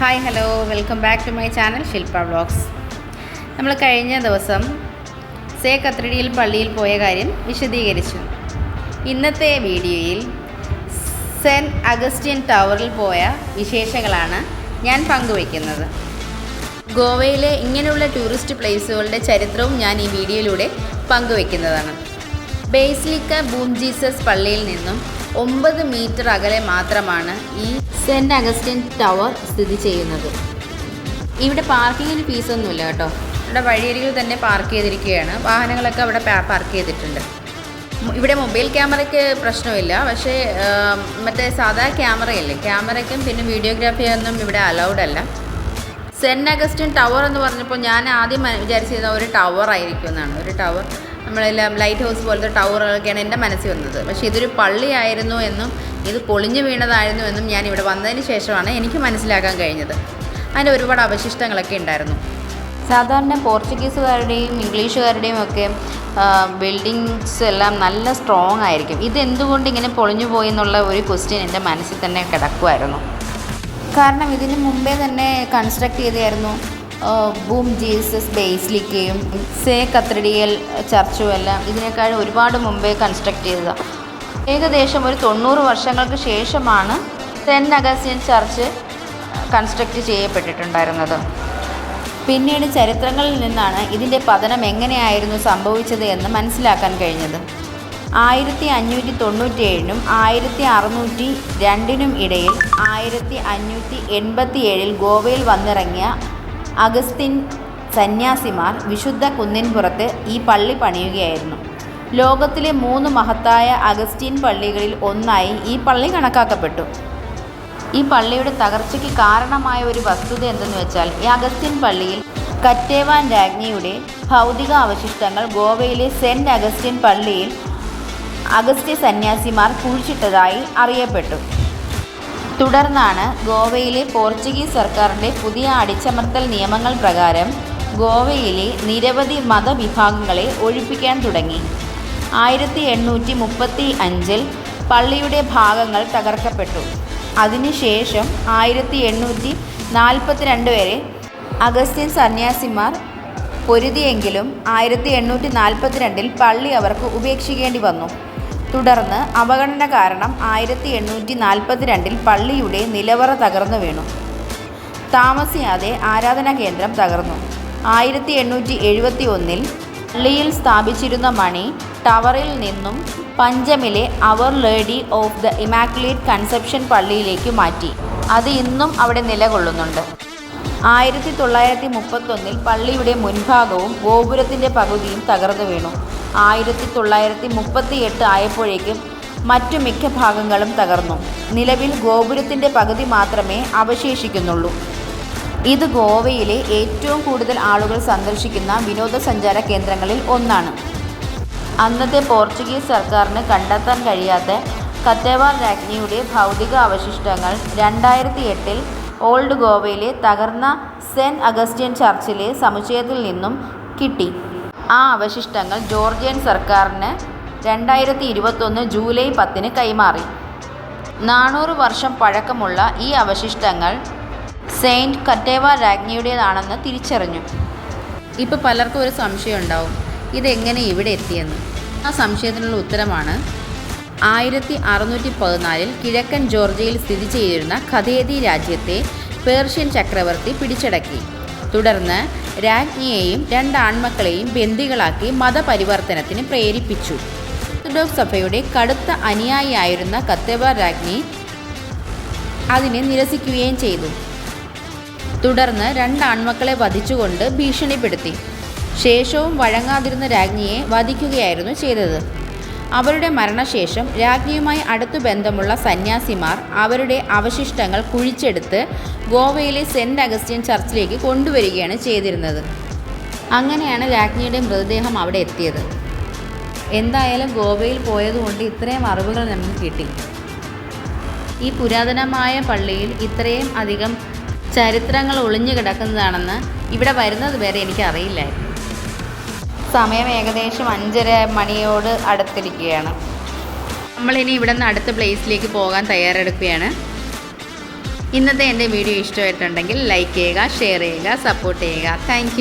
Hi hello welcome back to my channel Shilpa vlogs. നമ്മൾ കഴിഞ്ഞ ദിവസം സേ കത്തീഡ്രൽ പള്ളിയിൽ പോയ കാര്യം വിശദീകരിച്ചു. ഇന്നത്തെ വീഡിയോയിൽ സെൻറ്റ് അഗസ്റ്റിൻ ടവറിൽ പോയ വിശേഷങ്ങളാണ് ഞാൻ പങ്കുവയ്ക്കുന്നത്. ഗോവയിലെ ഇങ്ങനെയുള്ള ടൂറിസ്റ്റ് പ്ലേസുകളുടെ ചരിത്രവും ഞാൻ ഈ വീഡിയോയിലൂടെ പങ്കുവയ്ക്കുന്നതാണ്. ബേസിലിക്ക ബൂം ജീസസ് പള്ളിയിൽ നിന്നും 9 മീറ്റർ അകലെ മാത്രമാണ് ഈ സെൻറ്റ് അഗസ്റ്റിൻ ടവർ സ്ഥിതി ചെയ്യുന്നത്. ഇവിടെ പാർക്കിങ്ങിന് ഫീസൊന്നുമില്ല കേട്ടോ. ഇവിടെ വഴിയരികിൽ തന്നെ പാർക്ക് ചെയ്തിരിക്കുകയാണ്. വാഹനങ്ങളൊക്കെ അവിടെ പാർക്ക് ചെയ്തിട്ടുണ്ട്. ഇവിടെ മൊബൈൽ ക്യാമറയ്ക്ക് പ്രശ്നമില്ല, പക്ഷേ മറ്റേ സാധാ ക്യാമറയ്ക്കും പിന്നെ വീഡിയോഗ്രാഫിയൊന്നും ഇവിടെ അലൗഡ് അല്ല. സെൻറ്റ് അഗസ്റ്റിൻ ടവർ എന്ന് പറഞ്ഞപ്പോൾ ഞാൻ ആദ്യം വിചാരിച്ചിരുന്ന ഒരു ടവർ ആയിരിക്കും എന്നാണ്. ഒരു ടവർ നമ്മളെല്ലാം ലൈറ്റ് ഹൗസ് പോലത്തെ ടവറുകളൊക്കെയാണ് എൻ്റെ മനസ്സിൽ വന്നത്. പക്ഷേ ഇതൊരു പള്ളിയായിരുന്നു എന്നും ഇത് പൊളിഞ്ഞു വീണതായിരുന്നു എന്നും ഞാൻ ഇവിടെ വന്നതിന് ശേഷമാണ് എനിക്ക് മനസ്സിലാക്കാൻ കഴിഞ്ഞത്. അതിൻ്റെ ഒരുപാട് അവശിഷ്ടങ്ങളൊക്കെ ഉണ്ടായിരുന്നു. സാധാരണ പോർച്ചുഗീസുകാരുടെയും ഇംഗ്ലീഷുകാരുടെയും ഒക്കെ ബിൽഡിങ്സ് എല്ലാം നല്ല സ്ട്രോങ് ആയിരിക്കും. ഇതെന്തുകൊണ്ട് ഇങ്ങനെ പൊളിഞ്ഞു പോയി എന്നുള്ള ഒരു ക്വസ്റ്റ്യൻ എൻ്റെ മനസ്സിൽ തന്നെ കിടക്കുമായിരുന്നു. കാരണം ഇതിന് മുമ്പേ തന്നെ കൺസ്ട്രക്ട് ചെയ്തായിരുന്നു ബൂം ജീസസ് ബേസിലിക്കയും സേ കത്തീഡ്രൽ ചർച്ചും എല്ലാം ഇതിനേക്കാൾ ഒരുപാട് മുമ്പേ കൺസ്ട്രക്ട് ചെയ്തതാണ്. ഏകദേശം ഒരു 90 വർഷങ്ങൾക്ക് ശേഷമാണ് സെൻറ്റ് അഗസ്റ്റിൻ ചർച്ച് കൺസ്ട്രക്റ്റ് ചെയ്യപ്പെട്ടിട്ടുണ്ടായിരുന്നത്. പിന്നീട് ചരിത്രങ്ങളിൽ നിന്നാണ് ഇതിൻ്റെ പതനം എങ്ങനെയായിരുന്നു സംഭവിച്ചത് എന്ന് മനസ്സിലാക്കാൻ കഴിഞ്ഞത്. 1597 1602 ഇടയിൽ 1587 ഗോവയിൽ വന്നിറങ്ങിയ അഗസ്റ്റിൻ സന്യാസിമാർ വിശുദ്ധ കുന്നിൻപുറത്ത് ഈ പള്ളി പണിയുകയായിരുന്നു. ലോകത്തിലെ 3 മഹത്തായ അഗസ്റ്റിൻ പള്ളികളിൽ ഒന്നായി ഈ പള്ളി കണക്കാക്കപ്പെട്ടു. ഈ പള്ളിയുടെ തകർച്ചയ്ക്ക് കാരണമായ ഒരു വസ്തുത എന്തെന്ന് വെച്ചാൽ, ഈ അഗസ്റ്റിൻ പള്ളിയിൽ കറ്റേവാൻ രാജ്ഞിയുടെ ഭൗതിക അവശിഷ്ടങ്ങൾ ഗോവയിലെ സെൻറ്റ് അഗസ്റ്റിൻ പള്ളിയിൽ അഗസ്ത്യ സന്യാസിമാർ കുഴിച്ചിട്ടതായി അറിയപ്പെട്ടു. തുടർന്നാണ് ഗോവയിലെ പോർച്ചുഗീസ് സർക്കാരിൻ്റെ പുതിയ അടിച്ചമർത്തൽ നിയമങ്ങൾ പ്രകാരം ഗോവയിലെ നിരവധി മതവിഭാഗങ്ങളെ ഒഴിപ്പിക്കാൻ തുടങ്ങി. 1835 പള്ളിയുടെ ഭാഗങ്ങൾ തകർക്കപ്പെട്ടു. അതിനുശേഷം 1842 വരെ അഗസ്റ്റിൻ സന്യാസിമാർ പൊരുതിയെങ്കിലും 1842 പള്ളി അവർക്ക് ഉപേക്ഷിക്കേണ്ടി വന്നു. തുടർന്ന് അവഗണന കാരണം 1842 പള്ളിയുടെ നിലവറ തകർന്നു വീണു. താമസിയാതെ ആരാധനാ കേന്ദ്രം തകർന്നു. 1871 പള്ളിയിൽ സ്ഥാപിച്ചിരുന്ന മണി ടവറിൽ നിന്നും പഞ്ചമിലെ Our Lady of the Immaculate Conception പള്ളിയിലേക്ക് മാറ്റി. അത് ഇന്നും അവിടെ നിലകൊള്ളുന്നുണ്ട്. 1931 പള്ളിയുടെ മുൻഭാഗവും ഗോപുരത്തിൻ്റെ പകുതിയും തകർന്നു വീണു. 1938 ആയപ്പോഴേക്കും മറ്റു മിക്ക ഭാഗങ്ങളും തകർന്നു. നിലവിൽ ഗോപുരത്തിൻ്റെ പകുതി മാത്രമേ അവശേഷിക്കുന്നുള്ളൂ. ഇത് ഗോവയിലെ ഏറ്റവും കൂടുതൽ ആളുകൾ സന്ദർശിക്കുന്ന വിനോദസഞ്ചാര കേന്ദ്രങ്ങളിൽ ഒന്നാണ്. അന്നത്തെ പോർച്ചുഗീസ് സർക്കാരിന് കണ്ടെത്താൻ കഴിയാത്ത കത്തേവാൻ രാജ്ഞിയുടെ ഭൗതിക അവശിഷ്ടങ്ങൾ 2008 ഓൾഡ് ഗോവയിലെ തകർന്ന സെൻറ്റ് അഗസ്റ്റിൻ ചർച്ചിലെ സമുച്ചയത്തിൽ നിന്നും കിട്ടി. ആ അവശിഷ്ടങ്ങൾ ജോർജിയൻ സർക്കാരിന് 2021 ജൂലൈ 10 കൈമാറി. 400 വർഷം പഴക്കമുള്ള ഈ അവശിഷ്ടങ്ങൾ സെയിൻറ്റ് കറ്റേവാൻ രാജ്ഞിയുടേതാണെന്ന് തിരിച്ചറിഞ്ഞു. ഇപ്പോൾ പലർക്കും ഒരു സംശയം ഉണ്ടാവും, ഇതെങ്ങനെ ഇവിടെ എത്തിയെന്ന്. ആ സംശയത്തിനുള്ള ഉത്തരമാണ് 1614 കിഴക്കൻ ജോർജിയയിൽ സ്ഥിതി ചെയ്തിരുന്ന ഖദേദി രാജ്യത്തെ പേർഷ്യൻ ചക്രവർത്തി പിടിച്ചടക്കി. തുടർന്ന് രാജ്ഞിയെയും 2 ആൺമക്കളെയും ബന്ദികളാക്കി മതപരിവർത്തനത്തിന് പ്രേരിപ്പിച്ചു. ഓർത്തഡോക്സ് സഭയുടെ കടുത്ത അനുയായിയായിരുന്ന കത്തേവാൻ രാജ്ഞി അതിനെ നിരസിക്കുകയും ചെയ്തു. തുടർന്ന് 2 ആൺമക്കളെ വധിച്ചുകൊണ്ട് ഭീഷണിപ്പെടുത്തി. ശേഷവും വഴങ്ങാതിരുന്ന രാജ്ഞിയെ വധിക്കുകയായിരുന്നു ചെയ്തത്. അവരുടെ മരണശേഷം രാജ്ഞിയുമായി അടുത്തു ബന്ധമുള്ള സന്യാസിമാർ അവരുടെ അവശിഷ്ടങ്ങൾ കുഴിച്ചെടുത്ത് ഗോവയിലെ സെൻറ്റ് അഗസ്റ്റിൻ ചർച്ചിലേക്ക് കൊണ്ടുവരികയാണ് ചെയ്തിരുന്നത്. അങ്ങനെയാണ് രാജ്ഞിയുടെ മൃതദേഹം അവിടെ എത്തിയത്. എന്തായാലും ഗോവയിൽ പോയതുകൊണ്ട് ഇത്രയും അറിവുകൾ നമുക്ക് കിട്ടി. ഈ പുരാതനമായ പള്ളിയിൽ ഇത്രയും അധികം ചരിത്രങ്ങൾ ഒളിഞ്ഞു കിടക്കുന്നതാണെന്ന് ഇവിടെ വരുന്നത് വരെ എനിക്കറിയില്ലായിരുന്നു. സമയം ഏകദേശം 5:30 മണിയോട് അടുത്തിരിക്കുകയാണ്. നമ്മളിനി ഇവിടെ നിന്ന് അടുത്ത പ്ലേസിലേക്ക് പോകാൻ തയ്യാറെടുക്കുകയാണ്. ഇന്നത്തെ എൻ്റെ വീഡിയോ ഇഷ്ടമായിട്ടുണ്ടെങ്കിൽ ലൈക്ക് ചെയ്യുക, ഷെയർ ചെയ്യുക, സപ്പോർട്ട് ചെയ്യുക. താങ്ക്